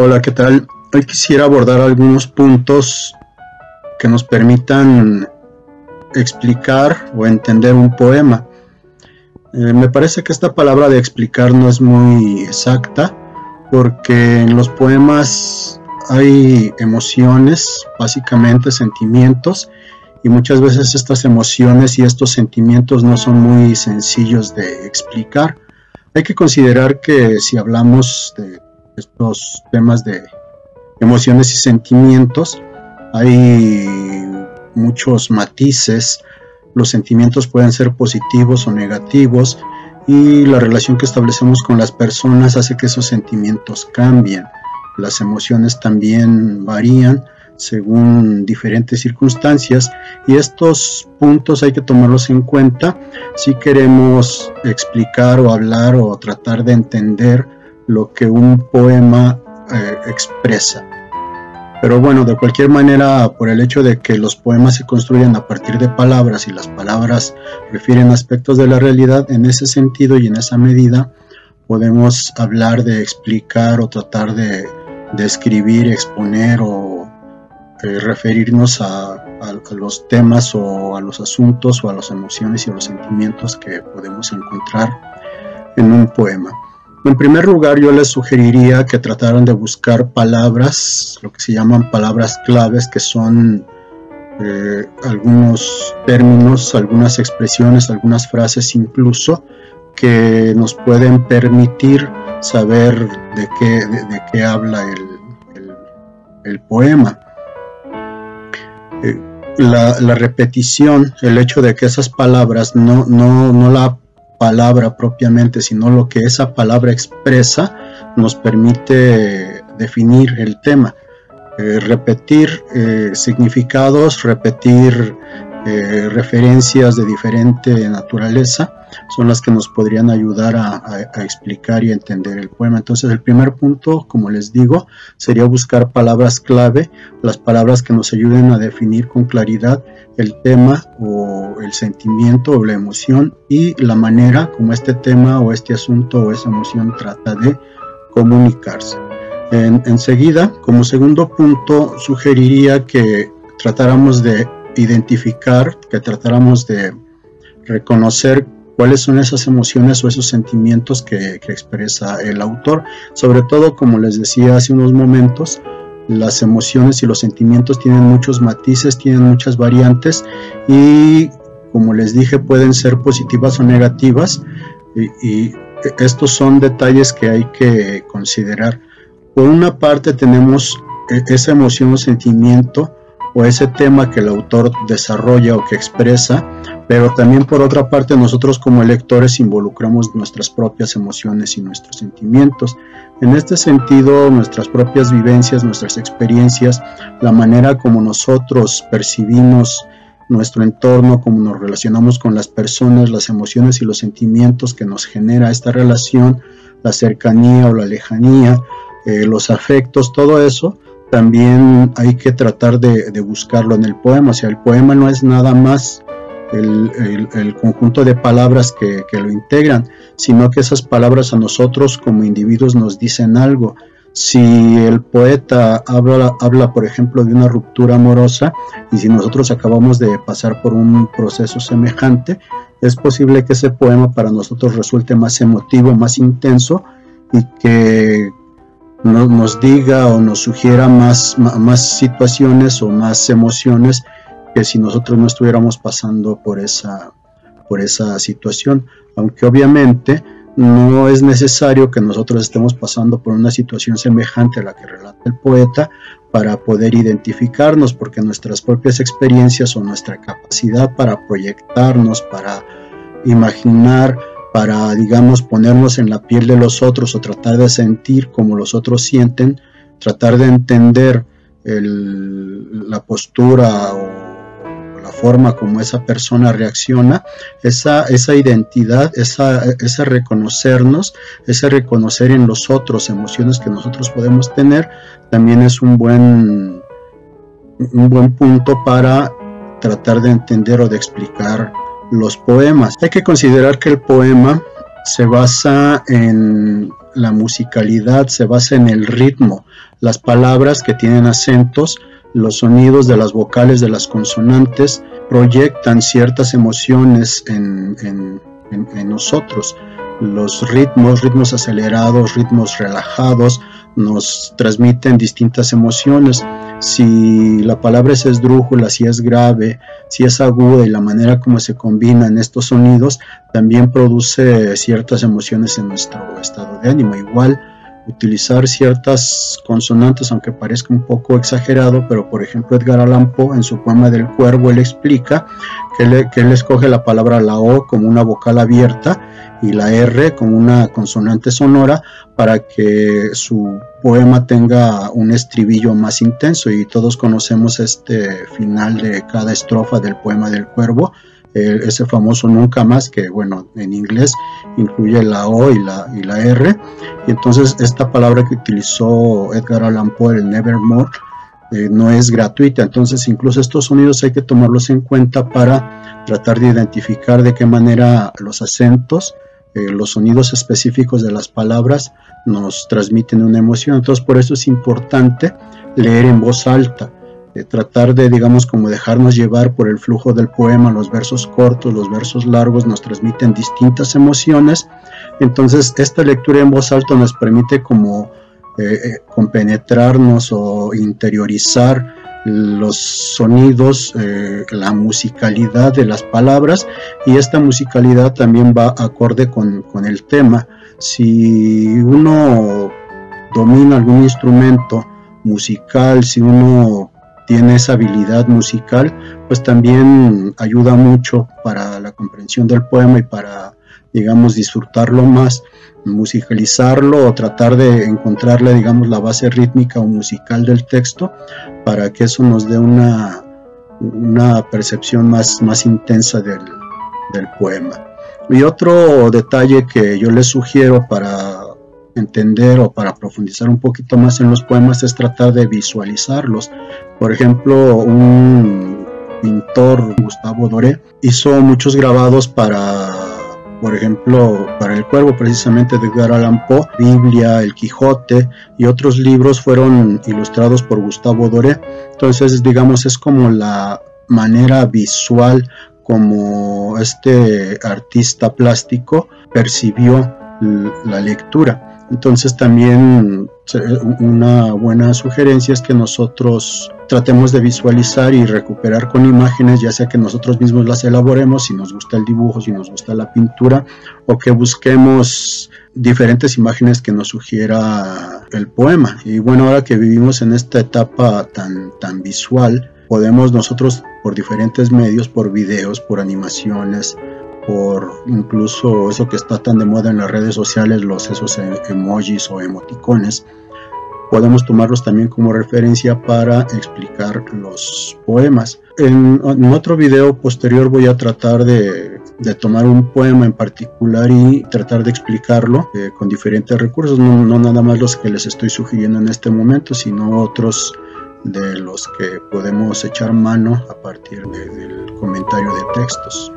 Hola, ¿qué tal? Hoy quisiera abordar algunos puntos que nos permitan explicar o entender un poema. Me parece que esta palabra de explicar no es muy exacta, porque en los poemas hay emociones, básicamente sentimientos, y muchas veces estas emociones y estos sentimientos no son muy sencillos de explicar. Hay que considerar que si hablamos de estos temas de emociones y sentimientos, hay muchos matices. Los sentimientos pueden ser positivos o negativos, y la relación que establecemos con las personas hace que esos sentimientos cambien. Las emociones también varían según diferentes circunstancias, y estos puntos hay que tomarlos en cuenta si queremos explicar o hablar o tratar de entender lo que un poema expresa. Pero bueno, de cualquier manera, por el hecho de que los poemas se construyen a partir de palabras y las palabras refieren aspectos de la realidad, en ese sentido y en esa medida podemos hablar de explicar o tratar de escribir, exponer o referirnos a los temas o a los asuntos o a las emociones y a los sentimientos que podemos encontrar en un poema. En primer lugar, yo les sugeriría que trataran de buscar palabras, lo que se llaman palabras claves, que son algunos términos, algunas expresiones, algunas frases incluso, que nos pueden permitir saber de qué habla el poema. La repetición, el hecho de que esas palabras, no la palabra propiamente, sino lo que esa palabra expresa, nos permite definir el tema. Repetir significados, repetir referencias de diferente naturaleza son las que nos podrían ayudar a explicar y entender el poema. Entonces, el primer punto, como les digo, sería buscar palabras clave, las palabras que nos ayuden a definir con claridad el tema o el sentimiento o la emoción y la manera como este tema o este asunto o esa emoción trata de comunicarse. Enseguida, como segundo punto, sugeriría que tratáramos de identificar, que tratáramos de reconocer cuáles son esas emociones o esos sentimientos que expresa el autor. Sobre todo, como les decía hace unos momentos, las emociones y los sentimientos tienen muchos matices, tienen muchas variantes, y como les dije, pueden ser positivas o negativas, y estos son detalles que hay que considerar. Por una parte tenemos esa emoción o sentimiento o ese tema que el autor desarrolla o que expresa, pero también por otra parte nosotros como lectores involucramos nuestras propias emociones y nuestros sentimientos. En este sentido, nuestras propias vivencias, nuestras experiencias, la manera como nosotros percibimos nuestro entorno, cómo nos relacionamos con las personas, las emociones y los sentimientos que nos genera esta relación, la cercanía o la lejanía, los afectos, todo eso también hay que tratar de buscarlo en el poema. O sea, el poema no es nada más el conjunto de palabras que lo integran, sino que esas palabras a nosotros como individuos nos dicen algo. Si el poeta habla, por ejemplo, de una ruptura amorosa, y si nosotros acabamos de pasar por un proceso semejante, es posible que ese poema para nosotros resulte más emotivo, más intenso, y que nos diga o nos sugiera más situaciones o más emociones que si nosotros no estuviéramos pasando por esa situación. Aunque obviamente no es necesario que nosotros estemos pasando por una situación semejante a la que relata el poeta para poder identificarnos, porque nuestras propias experiencias o nuestra capacidad para proyectarnos, para imaginar, para, digamos, ponernos en la piel de los otros o tratar de sentir como los otros sienten, tratar de entender la postura o la forma como esa persona reacciona, esa identidad, ese reconocernos, ese reconocer en los otros emociones que nosotros podemos tener, también es un buen punto para tratar de entender o de explicar los poemas. Hay que considerar que el poema se basa en la musicalidad se basa en el ritmo, las palabras que tienen acentos, los sonidos de las vocales, de las consonantes, proyectan ciertas emociones en nosotros. Los ritmos acelerados, ritmos relajados, nos transmiten distintas emociones. Si la palabra es esdrújula, si es grave, si es aguda, y la manera como se combinan estos sonidos también produce ciertas emociones en nuestro estado de ánimo. Igual, utilizar ciertas consonantes, aunque parezca un poco exagerado, pero por ejemplo Edgar Allan Poe en su poema del Cuervo, él explica que él escoge la palabra la O como una vocal abierta y la R como una consonante sonora para que su poema tenga un estribillo más intenso, y todos conocemos este final de cada estrofa del poema del Cuervo, ese famoso nunca más, que bueno, en inglés incluye la O y la R, y entonces esta palabra que utilizó Edgar Allan Poe, el Nevermore, no es gratuita. Entonces incluso estos sonidos hay que tomarlos en cuenta para tratar de identificar de qué manera los acentos, los sonidos específicos de las palabras nos transmiten una emoción. Entonces por eso es importante leer en voz alta, tratar de, digamos, como dejarnos llevar por el flujo del poema. Los versos cortos, los versos largos nos transmiten distintas emociones. Entonces esta lectura en voz alta nos permite como compenetrarnos o interiorizar los sonidos, la musicalidad de las palabras, y esta musicalidad también va acorde con el tema. Si uno domina algún instrumento musical, si uno tiene esa habilidad musical, pues también ayuda mucho para la comprensión del poema y para, digamos, disfrutarlo más, musicalizarlo o tratar de encontrarle, digamos, la base rítmica o musical del texto para que eso nos dé una percepción más intensa del poema. Y otro detalle que yo les sugiero para entender o para profundizar un poquito más en los poemas es tratar de visualizarlos. Por ejemplo, un pintor, Gustavo Doré, hizo muchos grabados por ejemplo, para El Cuervo, precisamente, de Edgar Allan Poe, Biblia, El Quijote y otros libros fueron ilustrados por Gustavo Doré. Entonces, digamos, es como la manera visual como este artista plástico percibió la lectura. Entonces también una buena sugerencia es que nosotros tratemos de visualizar y recuperar con imágenes, ya sea que nosotros mismos las elaboremos, si nos gusta el dibujo, si nos gusta la pintura, o que busquemos diferentes imágenes que nos sugiera el poema. Y bueno, ahora que vivimos en esta etapa tan visual, podemos nosotros por diferentes medios, por videos, por animaciones, por incluso eso que está tan de moda en las redes sociales, esos emojis o emoticones, podemos tomarlos también como referencia para explicar los poemas. En otro video posterior voy a tratar de tomar un poema en particular y tratar de explicarlo con diferentes recursos, no nada más los que les estoy sugiriendo en este momento, sino otros de los que podemos echar mano a partir del comentario de textos.